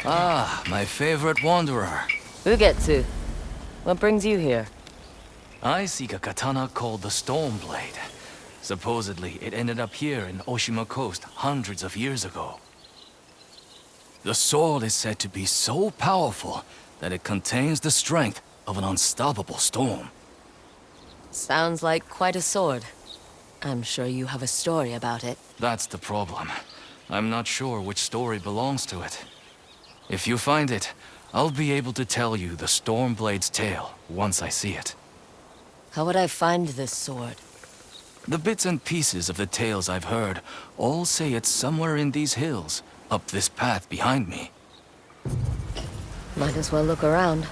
Ah, my favorite wanderer. Ugetsu, what brings you here? I seek a katana called the Stormblade. Supposedly, it ended up here in Oshima Coast hundreds of years ago. The sword is said to be so powerful that it contains the strength of an unstoppable storm. Sounds like quite a sword. I'm sure you have a story about it. That's the problem. I'm not sure which story belongs to it. If you find it, I'll be able to tell you the Stormblade's tale once I see it. How would I find this sword? The bits and pieces of the tales I've heard all say it's somewhere in these hills, up this path behind me. Might as well look around.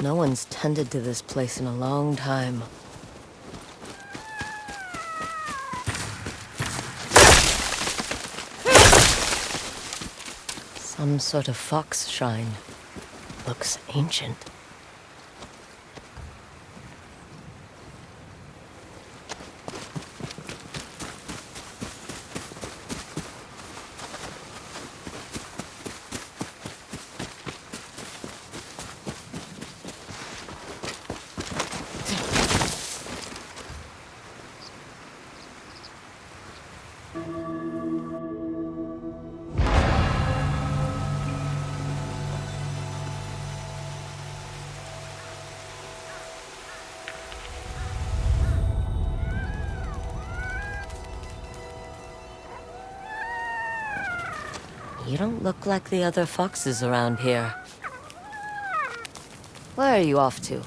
No one's tended to this place in a long time. Some sort of fox shrine. Looks ancient. You don't look like the other foxes around here. Where are you off to?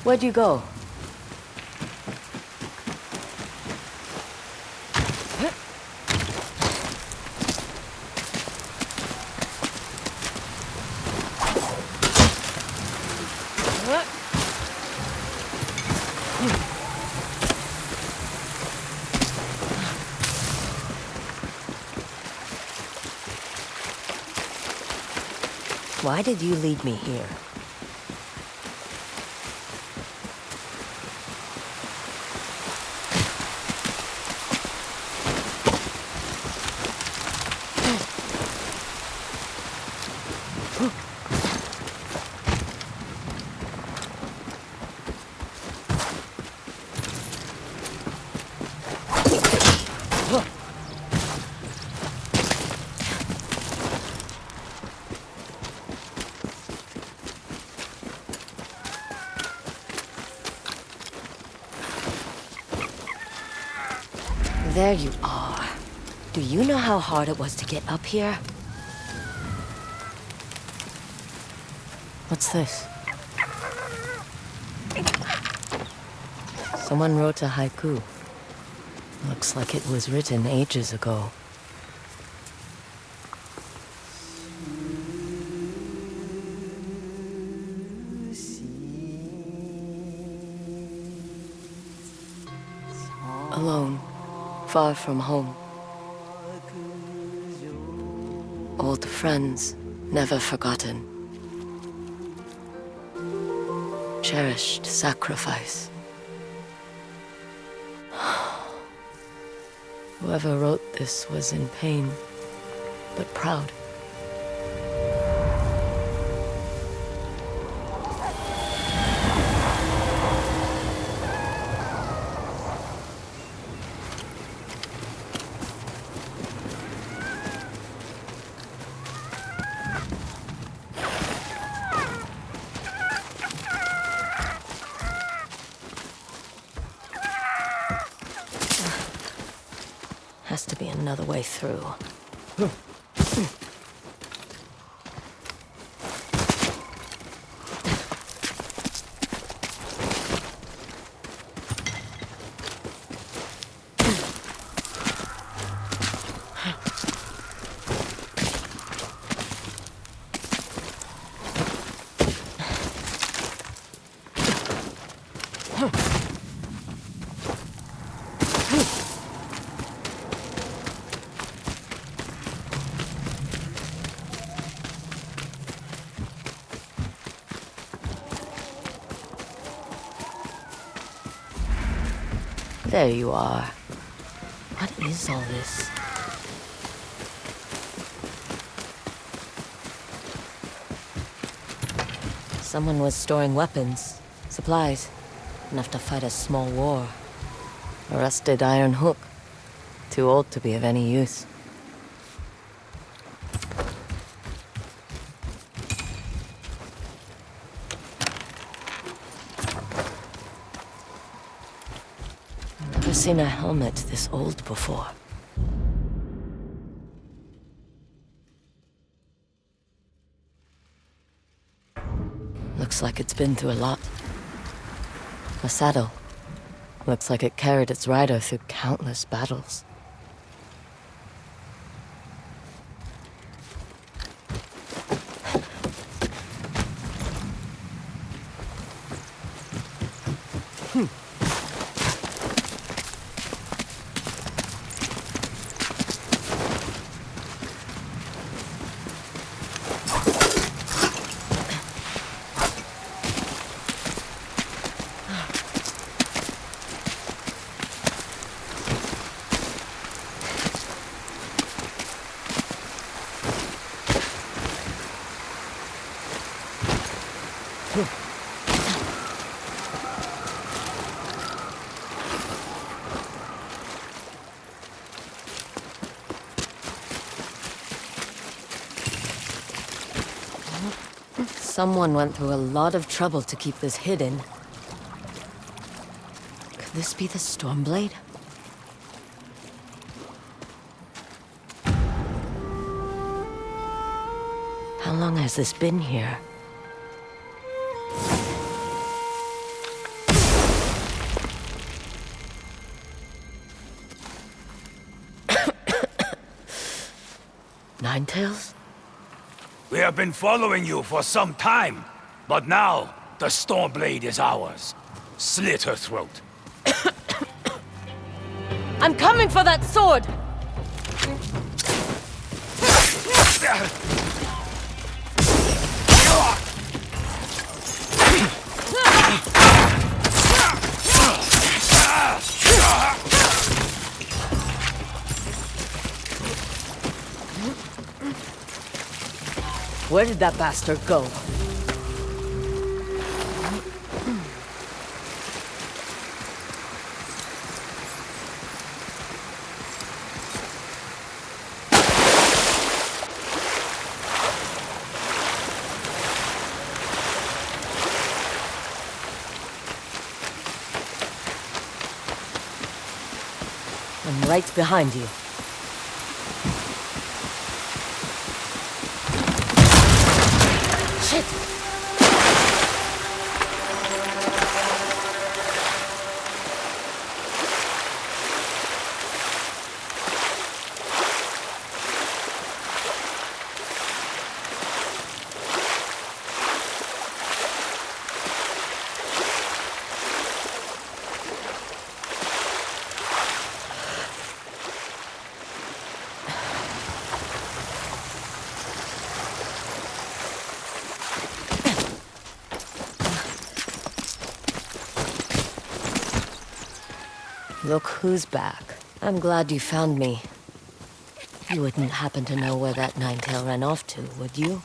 Where'd you go? Why did you lead me here? There you are. Do you know how hard it was to get up here? What's this? Someone wrote a haiku. Looks like it was written ages ago. Alone. Far from home. Old friends, never forgotten. Cherished sacrifice. Whoever wrote this was in pain, but proud. Has to be another way through. There you are. What is all this? Someone was storing weapons, supplies, enough to fight a small war. A rusted iron hook. Too old to be of any use. I've never seen a helmet this old before. Looks like it's been through a lot. A saddle. Looks like it carried its rider through countless battles. Someone went through a lot of trouble to keep this hidden. Could this be the Stormblade? How long has this been here? Ninetales? We have been following you for some time, but now the Stormblade is ours. Slit her throat. I'm coming for that sword! Where did that bastard go? I'm right behind you. Shit! Look who's back. I'm glad you found me. You wouldn't happen to know where that Ninetail ran off to, would you?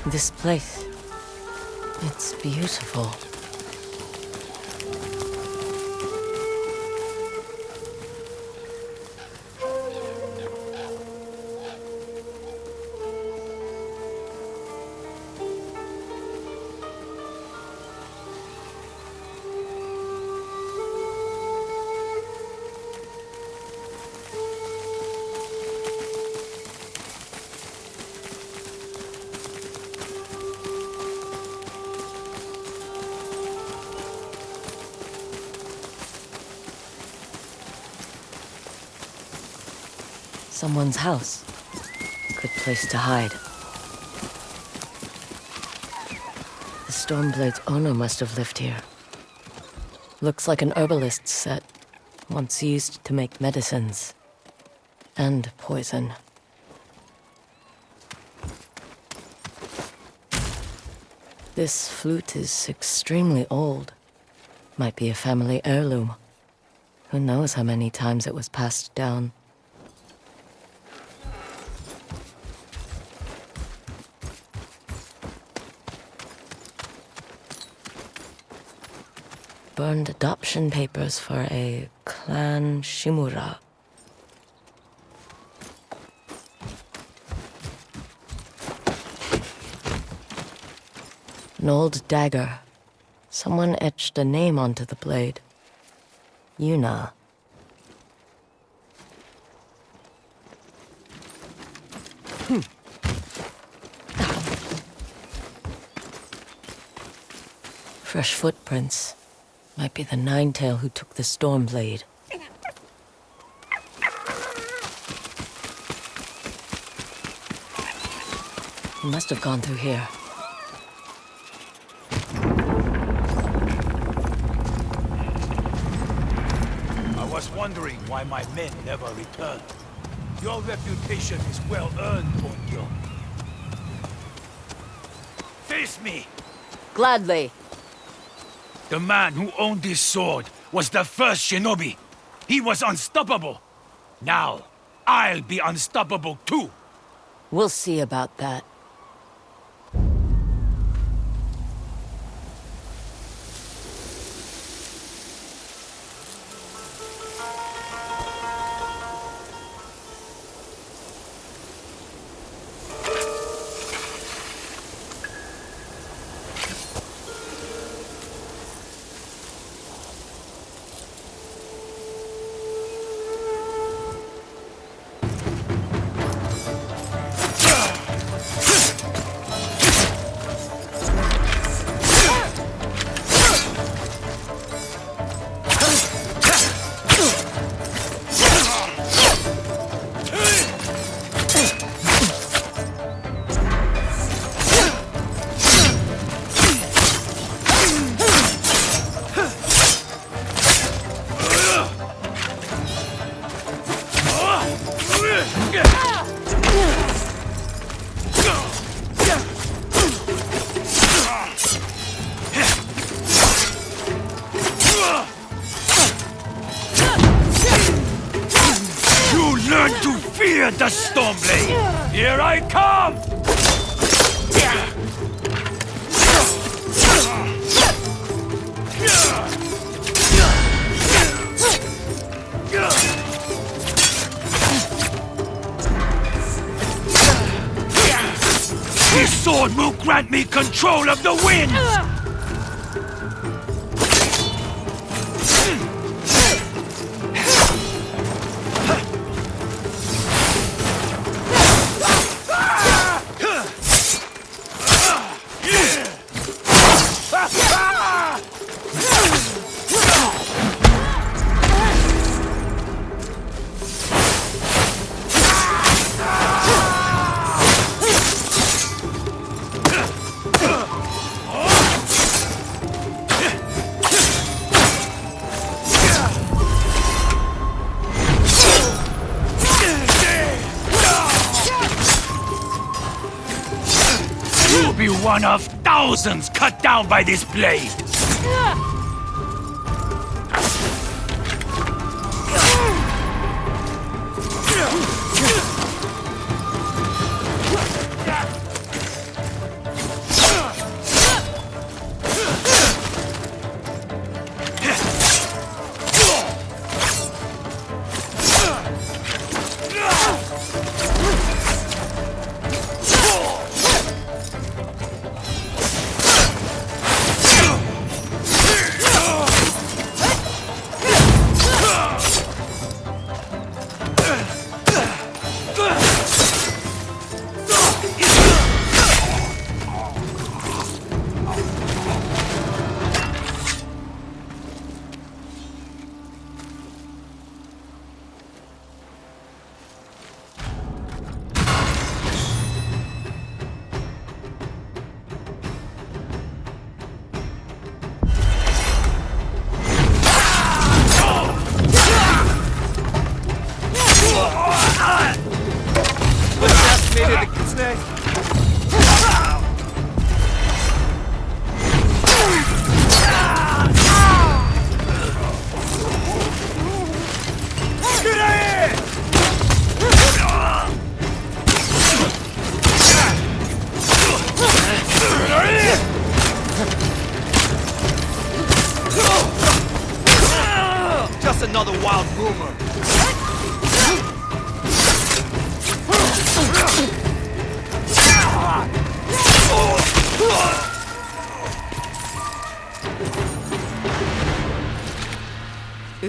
This place, it's beautiful. Someone's house. Good place to hide. The Stormblade's owner must have lived here. Looks like an herbalist's set, once used to make medicines. And poison. This flute is extremely old. Might be a family heirloom. Who knows how many times it was passed down. Burned adoption papers for a clan Shimura. An old dagger. Someone etched a name onto the blade. Yuna. Fresh footprints. Might be the Ninetail who took the Stormblade. He must have gone through here. I was wondering why my men never returned. Your reputation is well earned, Ponyo. Face me! Gladly. The man who owned this sword was the first shinobi. He was unstoppable. Now, I'll be unstoppable too. We'll see about that. The Stormblade! Here I come! This sword will grant me control of the winds! You'll be one of thousands cut down by this blade!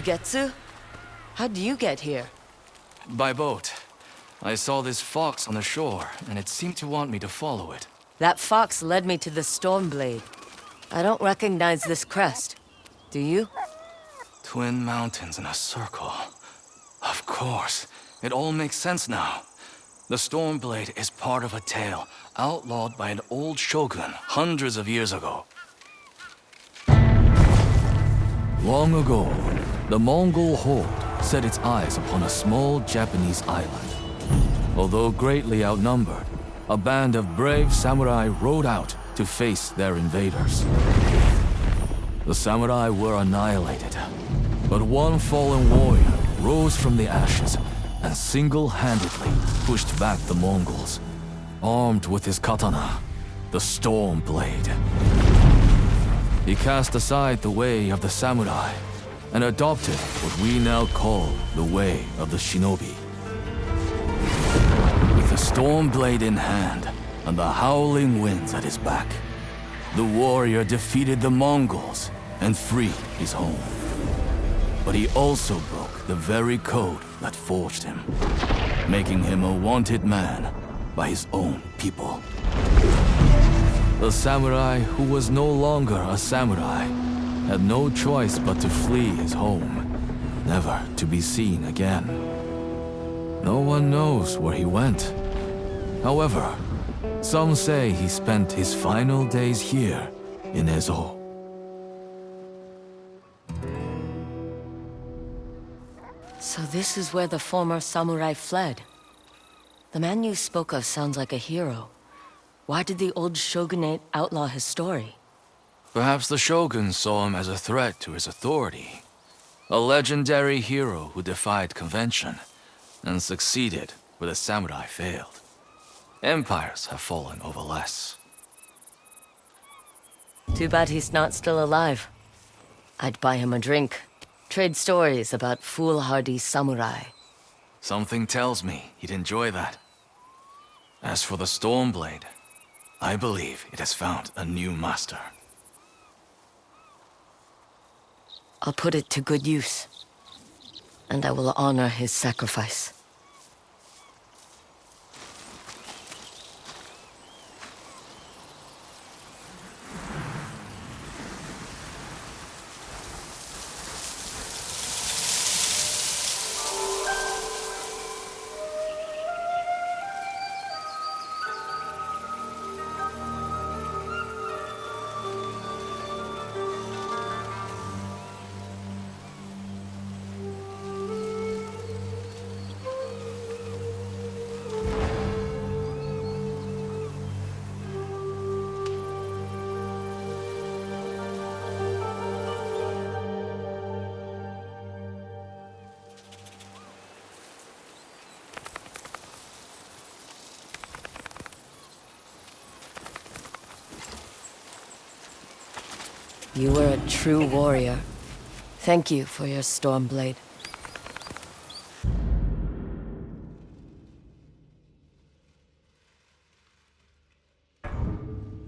Ugetsu? How'd you get here? By boat. I saw this fox on the shore, and it seemed to want me to follow it. That fox led me to the Stormblade. I don't recognize this crest. Do you? Twin mountains in a circle. Of course. It all makes sense now. The Stormblade is part of a tale outlawed by an old shogun hundreds of years ago. Long ago, the Mongol horde set its eyes upon a small Japanese island. Although greatly outnumbered, a band of brave samurai rode out to face their invaders. The samurai were annihilated, but one fallen warrior rose from the ashes and single-handedly pushed back the Mongols, armed with his katana, the Stormblade. He cast aside the way of the samurai and adopted what we now call the way of the shinobi. With the Stormblade in hand and the howling winds at his back, the warrior defeated the Mongols and freed his home. But he also broke the very code that forged him, making him a wanted man by his own people. The samurai who was no longer a samurai had no choice but to flee his home, never to be seen again. No one knows where he went. However, some say he spent his final days here in Ezo. So this is where the former samurai fled. The man you spoke of sounds like a hero. Why did the old shogunate outlaw his story? Perhaps the shogun saw him as a threat to his authority. A legendary hero who defied convention and succeeded where the samurai failed. Empires have fallen over less. Too bad he's not still alive. I'd buy him a drink. Trade stories about foolhardy samurai. Something tells me he'd enjoy that. As for the Stormblade, I believe it has found a new master. I'll put it to good use. And I will honor his sacrifice. You were a true warrior. Thank you for your Stormblade.